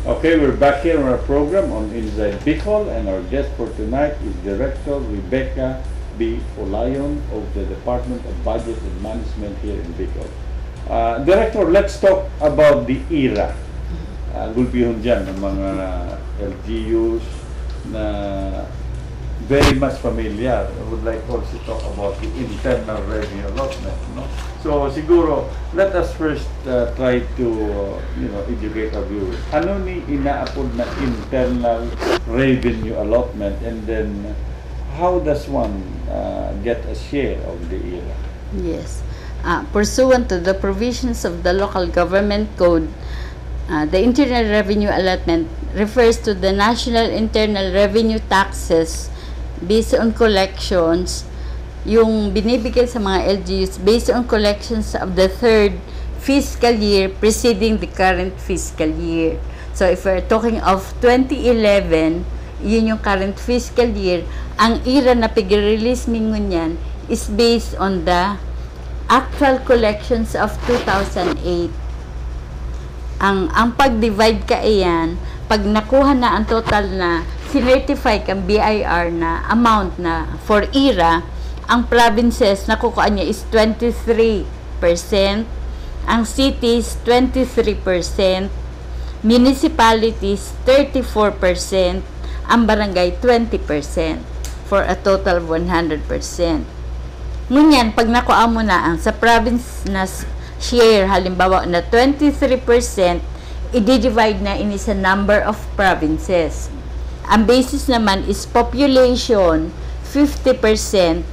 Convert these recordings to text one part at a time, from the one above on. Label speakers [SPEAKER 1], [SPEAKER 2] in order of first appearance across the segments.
[SPEAKER 1] Okay, we're back here on our program on Inside Bicol, and our guest for tonight is Director Rebecca B. Olayon of the Department of Budget and Management here in Bicol. Director, let's talk about the ERA. Gulpihon dyan ng mga LGUs na very much familiar. I would like also to talk about the internal revenue allotment. No? So siguro, let us first try to educate our viewers. Ano ni inaapod na internal revenue allotment, and then how does one get a share of the ERA?
[SPEAKER 2] Yes. Pursuant to the provisions of the Local Government Code, the Internal Revenue Allotment refers to the national internal revenue taxes based on collections, yung binibigay sa mga LGUs based on collections of the third fiscal year preceding the current fiscal year. So if we're talking of 2011, yun yung current fiscal year, ang ERA na pig-release mingon yan is based on the actual collections of 2008. Ang pag-divide ka iyan, pag nakuha na ang total na sinertify kang BIR na amount na for ERA, ang provinces nakukuha niya is 23%, ang cities 23%, municipalities 34%, ang barangay 20%, for a total of 100%. Ngunyan, pag nakuha mo na ang sa province na share, halimbawa na 23%, i-divide na ini sa number of provinces. Ang basis naman is population 50%,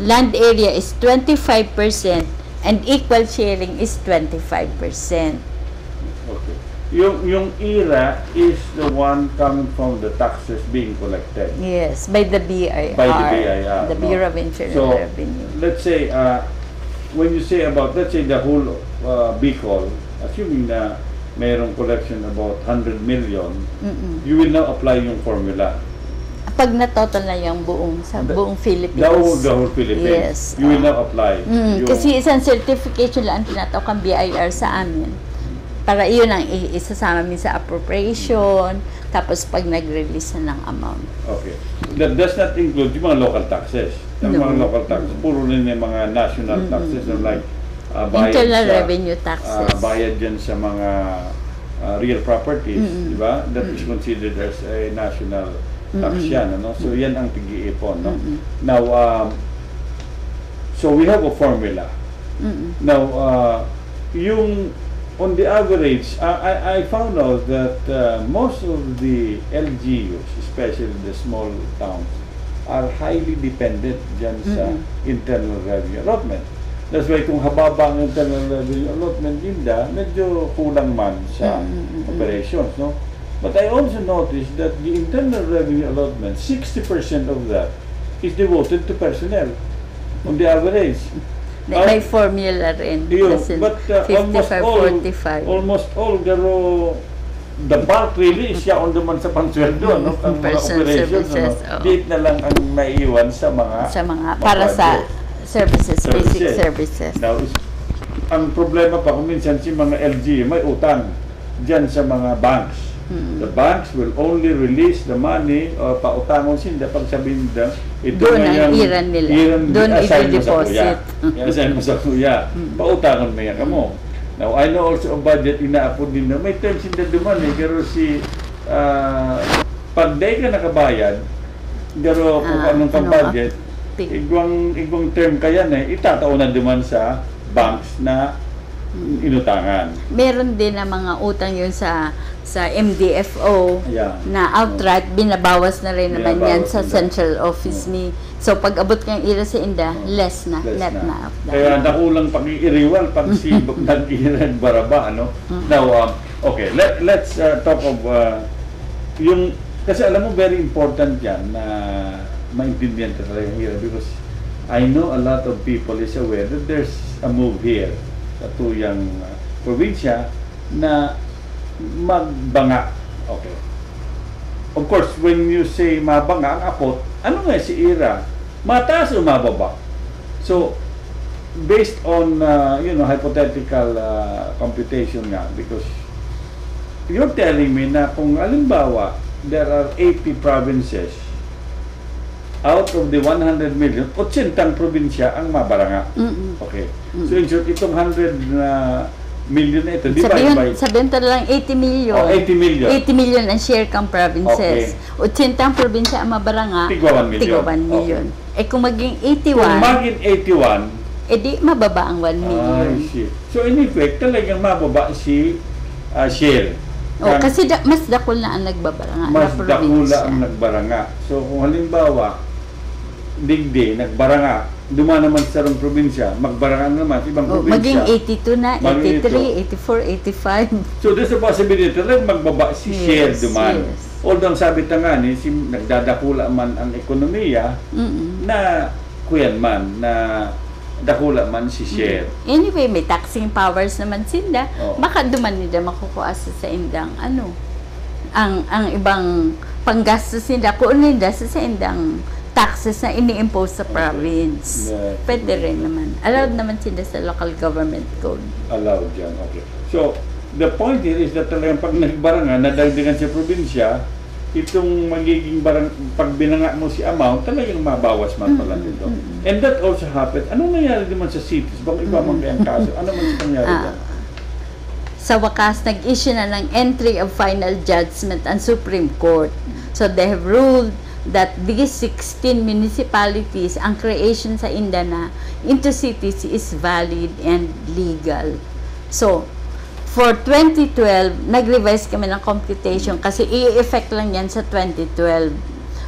[SPEAKER 2] land area is 25%, and equal sharing is 25%.
[SPEAKER 1] Okay. Yung ERA is the one coming from the taxes being collected.
[SPEAKER 2] Yes, by the BIR.
[SPEAKER 1] By the BIR.
[SPEAKER 2] The Bureau of Internal Revenue.
[SPEAKER 1] Let's say, when you say about, let's say the whole Bicol, assuming na mayroong collection about 100 million, you will now apply yung formula.
[SPEAKER 2] Pag na-total na yung buong Philippines.
[SPEAKER 1] The whole Philippines.
[SPEAKER 2] Yes.
[SPEAKER 1] You will now apply.
[SPEAKER 2] Kasi isang certification lang ang tinatawag ang BIR sa amin. Para iyon ang isasama min sa appropriation, tapos pag nag-release na ng amount.
[SPEAKER 1] Okay. That does not include yung mga local taxes. Yung mga local taxes, puro rin yung mga national taxes, like
[SPEAKER 2] internal revenue taxes.
[SPEAKER 1] Bayad dyan sa mga real properties, di ba? That is considered as a national tax yan, ano? So yan ang pag-iipon, no? Now, so we have a formula. Now, yung on the average, I found out that most of the LGUs, especially the small towns, are highly dependent dyan sa internal revenue allotment. That's why kung hababa ang internal revenue allotment, medyo kulang man sa operations, no? But I also noticed that the internal revenue allotment, 60% of that is devoted to personnel on the average.
[SPEAKER 2] May formula rin.
[SPEAKER 1] But almost all garo the bulk really is siya on naman sa pansweldo, no? Ang mga operations, no? Date na lang ang naiiwan sa mga
[SPEAKER 2] para sa services, basic services.
[SPEAKER 1] Now, ang problema pa kung minsan si mga LG may utang dyan sa mga banks. The banks will only release the money o pautangon sila pag sabihin nila ito
[SPEAKER 2] doon ang iran nila. Doon i-deposit.
[SPEAKER 1] I-assign mo sa kuya. Pautangon mo yan kamo. Now, I know also ang budget inaapod din na may terms hindi duman pero pag day ka nakabayad, pero kung anong kang budget, igwang term kaya na itataunan naman sa banks na inutangan.
[SPEAKER 2] Meron din na mga utang yun sa MDFO na outright binabawas na rin naman yan sa central office ni. So pag abot kang ira sa inda, less na.
[SPEAKER 1] Kaya nakulang pag-iiriwal pag si nag-iran baraba, ano? Now, okay, let's talk of yung, kasi alam mo very important yan na maintindihan ka talaga yung ERA, because I know a lot of people is aware that there's a move here sa tuyang probinsya na magbanga. Okay. Of course, when you say mabanga, ang apot, ano nga si ERA? Mataas o mababa? So, based on, hypothetical computation nga, because you're telling me na kung alimbawa, there are 80 provinces, out of the 100 million, 80 probinsya ang mabaranga. Okay. So in short, itong 100 million na ito, divide by...
[SPEAKER 2] Sabihin lang 80 million.
[SPEAKER 1] Oh, 80 million.
[SPEAKER 2] 80 million ang share kang provinces.
[SPEAKER 1] Okay.
[SPEAKER 2] 80 ang probinsya ang mabaranga.
[SPEAKER 1] Tigwa 1 million.
[SPEAKER 2] Tigwa 1 million.
[SPEAKER 1] Okay.
[SPEAKER 2] Kung maging
[SPEAKER 1] Kung
[SPEAKER 2] 81,
[SPEAKER 1] maging 81,
[SPEAKER 2] di mababa ang 1 million.
[SPEAKER 1] I see. So in effect, talagang mababa si share.
[SPEAKER 2] Kasi mas dakol na ang nagbabaranga
[SPEAKER 1] Mas
[SPEAKER 2] na
[SPEAKER 1] dakula
[SPEAKER 2] probinsya.
[SPEAKER 1] ang nagbaranga. So kung halimbawa, digdi, nagbaranga, duma naman sa sarong probinsya, magbaranga naman sa ibang probinsya.
[SPEAKER 2] Maging 82 na, 83, 84, 85.
[SPEAKER 1] So there's a possibility talagang magbaba si share duman.
[SPEAKER 2] Yes.
[SPEAKER 1] Although ang sabi nga ni, nagdadakula man ang ekonomiya, na kuyan man, na dakula man si share.
[SPEAKER 2] Anyway, may taxing powers naman sila.
[SPEAKER 1] Oo.
[SPEAKER 2] Baka duman nila makukuha sa indang ang ibang panggastos nila, kung nila sa indang taxes na ini-impose sa province.
[SPEAKER 1] Yeah.
[SPEAKER 2] Pwede rin naman. Allowed naman sila sa local government code.
[SPEAKER 1] Allowed yan, okay. So, the point here is that talagang pag nagbaranga, nadagdagan sa probinsya, itong magiging pag binanga mo si amount, talagang mabawas man pala nito. And that also happened. Anong nangyari naman sa cities? Bang iba man kayang kaso? Ano man sa nangyari dyan?
[SPEAKER 2] Sa wakas, nag-issue na ng entry of final judgment ang Supreme Court. So they have ruled that these 16 municipalities, ang creation sa Indana into cities is valid and legal. So, for 2012, nag-revise kami ng computation kasi i-effect lang yan sa 2012.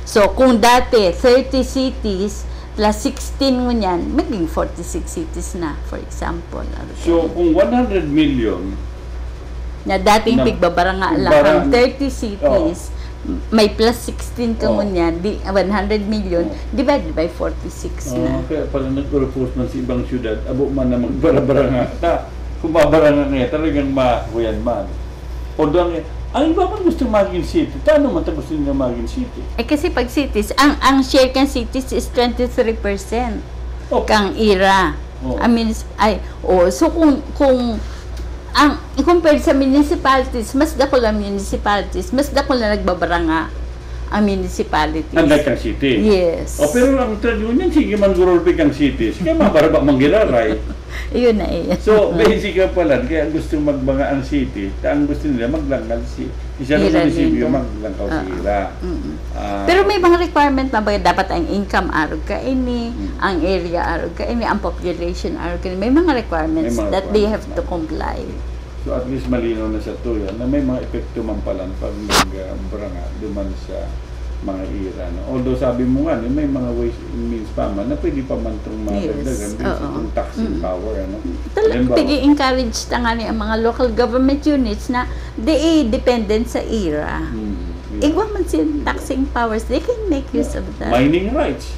[SPEAKER 2] So, kung dati 30 cities plus 16 mo yan, maging 46 cities na, for example.
[SPEAKER 1] So, kung 100 million,
[SPEAKER 2] na dating pigbabaranga lang, 30 cities, may plus 16 ka mo niyan, 100 million, divided by 46 na.
[SPEAKER 1] Kaya pala nag-propose man sa ibang syudad, abo man na magbarabara nga, kumabaranga nga, talagang makuyan man. Although, ang iba man gusto maging city, paano man gusto nila maging city?
[SPEAKER 2] Kasi pag cities, ang share kang cities is 23%. Kang IRA. I mean, so kung compared sa municipalities, mas dako lang municipalities, mas dako na nagbabaranga ang municipalities.
[SPEAKER 1] Unlike ang city.
[SPEAKER 2] Yes.
[SPEAKER 1] Pero ang trade union, sige man gurulpig ang cities, kaya mabaraba manggiraray.
[SPEAKER 2] Yun na eh.
[SPEAKER 1] So, basic pala, kaya gusto magbanga ang city, ang gusto nila maglanggal si isa ng munisipyo maglangkaw si Ira.
[SPEAKER 2] Pero may mga requirement na ba dapat ang income arog ka ini, ang area arog ka ini, ang population arog ka ini. May mga requirements that they have to comply.
[SPEAKER 1] So at least malinaw na sa tuyan na may mga epekto man pala pag nagbaranga duman sa mga ira. No? Although sabi mo nga, may mga ways and means pa man na pwede pa man itong madagdagan itong taxing power. Ano?
[SPEAKER 2] Talagang pag-i-encourage ta nga ang mga local government units na dependent sa ira. Igwa man siya taxing powers, they can make use of that.
[SPEAKER 1] Mining rights.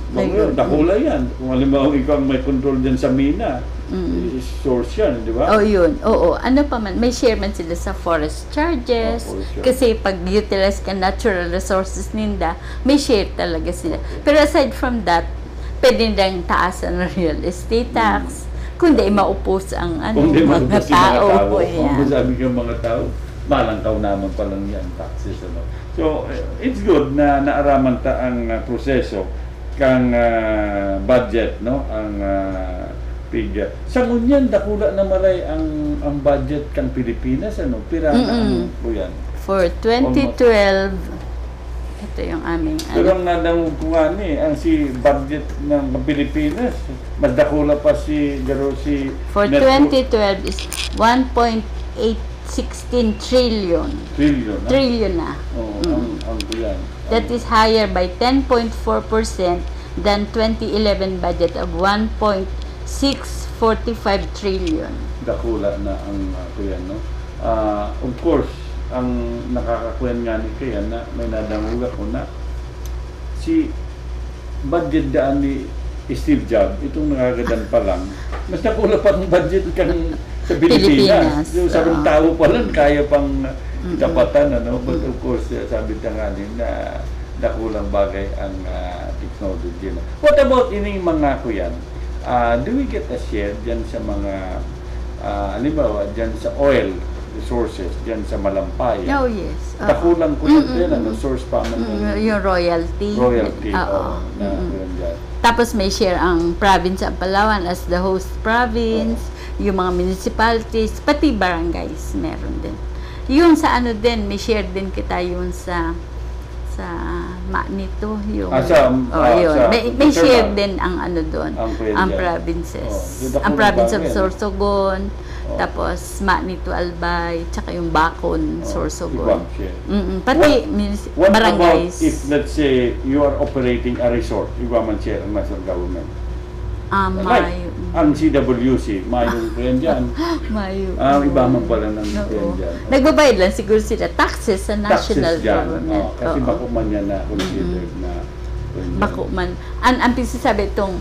[SPEAKER 1] Dakula yan. Kung halimbawa ikaw may control dyan sa mina, source yan, di ba?
[SPEAKER 2] Yun. Oo. Ano pa man, may share man sila sa forest charges. Kasi pag utilize ka natural resources ninda, may share talaga sila. Pero aside from that, pwede nilang taasan ng real estate tax. Kundi maupos ang mga tao.
[SPEAKER 1] Kung sabi ko mga tao, malangkaw naman palang yan taxes. Ano? So, it's good na naaraman ta ang proseso kang budget, no? Ang figure. Sa ngunyan, dakula na maray ang budget kang Pilipinas, ano? Pira na ang yan.
[SPEAKER 2] For 2012, ito yung aming
[SPEAKER 1] pero ang nadangog ko nga ang si budget ng Pilipinas, mas dakula pa si
[SPEAKER 2] for 2012 is 1.816 trillion. Trillion na.
[SPEAKER 1] Ang yan.
[SPEAKER 2] That is higher by 10.4% than 2011 budget of 1.645 trillion.
[SPEAKER 1] Dakula na ang kuyan, no? Of course, ang nakakakuyan nga ni kaya na may nadanguga ko na si budget daan ni Steve Jobs, itong nakagadan pa lang, mas nakula pa ang budget kang sa Pilipinas. So, sa tao pa lang, kaya pang tapatan, ano? But of course, sabi ta nga na nakulang bagay ang technology. No? What about ining mga kuyan? Do we get a share dyan sa mga halimbawa dyan sa oil, resources diyan sa Malampay.
[SPEAKER 2] Oh, yes. Oo.
[SPEAKER 1] Takulang ko din, source pa man
[SPEAKER 2] Yung royalty.
[SPEAKER 1] royalty.
[SPEAKER 2] Oo.
[SPEAKER 1] Na yun dyan.
[SPEAKER 2] Tapos may share ang province ng Palawan as the host province, yung mga municipalities, pati barangays meron din. Yung sa ano din, may share din kita yun sa Manito, yung yun. May share din ang ano doon, ang provinces. Ang province of Sorsogon, tapos Manito, Albay, tsaka yung Bacon, Sorsogon. Pati
[SPEAKER 1] What
[SPEAKER 2] barangays.
[SPEAKER 1] about if, let's say, you are operating a resort, iba man share ang national government? Like, ang CWC, mayroon ko yan dyan. Iba man pala ng yan dyan.
[SPEAKER 2] Nagbabayad lang siguro sila taxes sa national government.
[SPEAKER 1] Kasi bako man yan na considered na.
[SPEAKER 2] Bako man. Ang pagsasabi itong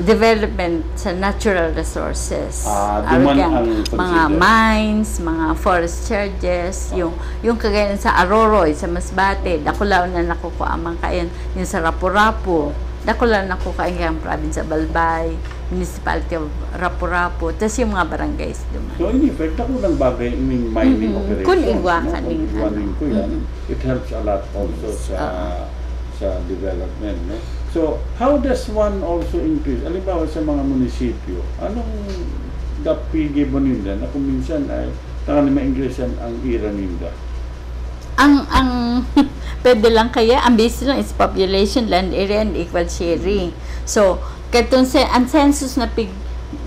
[SPEAKER 2] development sa natural resources. Mga mines, mga forest charges, yung kagaya sa Aroroy, sa Masbate, Dakulaw na nakukuha man kayan, yung sa Rapu-Rapu, Dakulaw na nakukuha yung province of Albay, municipality of Rapu-Rapu, tapos yung mga barangays duman.
[SPEAKER 1] So in effect, ako lang bagay yung mining operation.
[SPEAKER 2] Kung igwakan
[SPEAKER 1] ko yan, it helps a lot also sa development. No? So, how does one also increase? Alimbawa sa mga munisipyo, anong dapigi mo nila na kung minsan ay tangan na ma-ingresan ang ira nila?
[SPEAKER 2] Ang pwede lang kaya, ang base lang is population, land area, and equal sharing. So, katong ang census na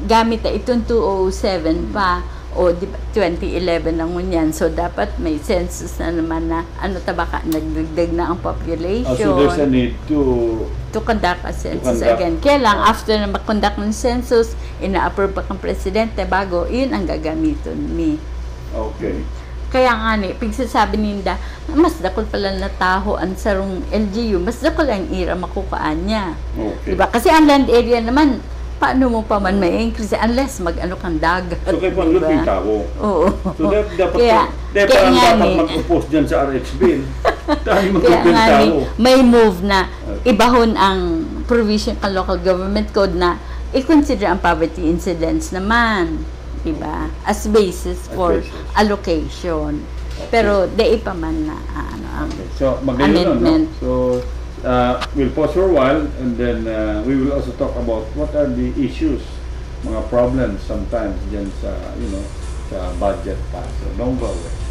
[SPEAKER 2] gamit na itong 2007 pa, o di ba, 2011 lang yan. So, dapat may census na naman na, nagdagdag na ang population.
[SPEAKER 1] So, there's a need to
[SPEAKER 2] conduct a census again. Kaya lang, after na mag-conduct ng census, ina-approve pa kang presidente bago, yun ang gagamitin ni.
[SPEAKER 1] Okay.
[SPEAKER 2] Kaya nga ni, pagsasabi ninda, mas dakol pala na taho ang sarong LGU, mas dakol ang ira makukaan niya.
[SPEAKER 1] Okay.
[SPEAKER 2] Diba? Kasi ang land area naman, paano mo pa man may increase unless mag-ano kang dagat.
[SPEAKER 1] So, kayo pang luping tao.
[SPEAKER 2] Oo.
[SPEAKER 1] So, dapat mag-upos dyan sa RH bill. Dahil mag-luping tao.
[SPEAKER 2] May move na ibahon ang provision ng local government code na i-consider ang poverty incidence naman. Diba? As basis for allocation. Okay. Pero di pa man na ang
[SPEAKER 1] so,
[SPEAKER 2] amendment.
[SPEAKER 1] So, we'll pause for a while and then we will also talk about what are the issues, mga problems sometimes dyan sa, sa budget pa. So, don't go away.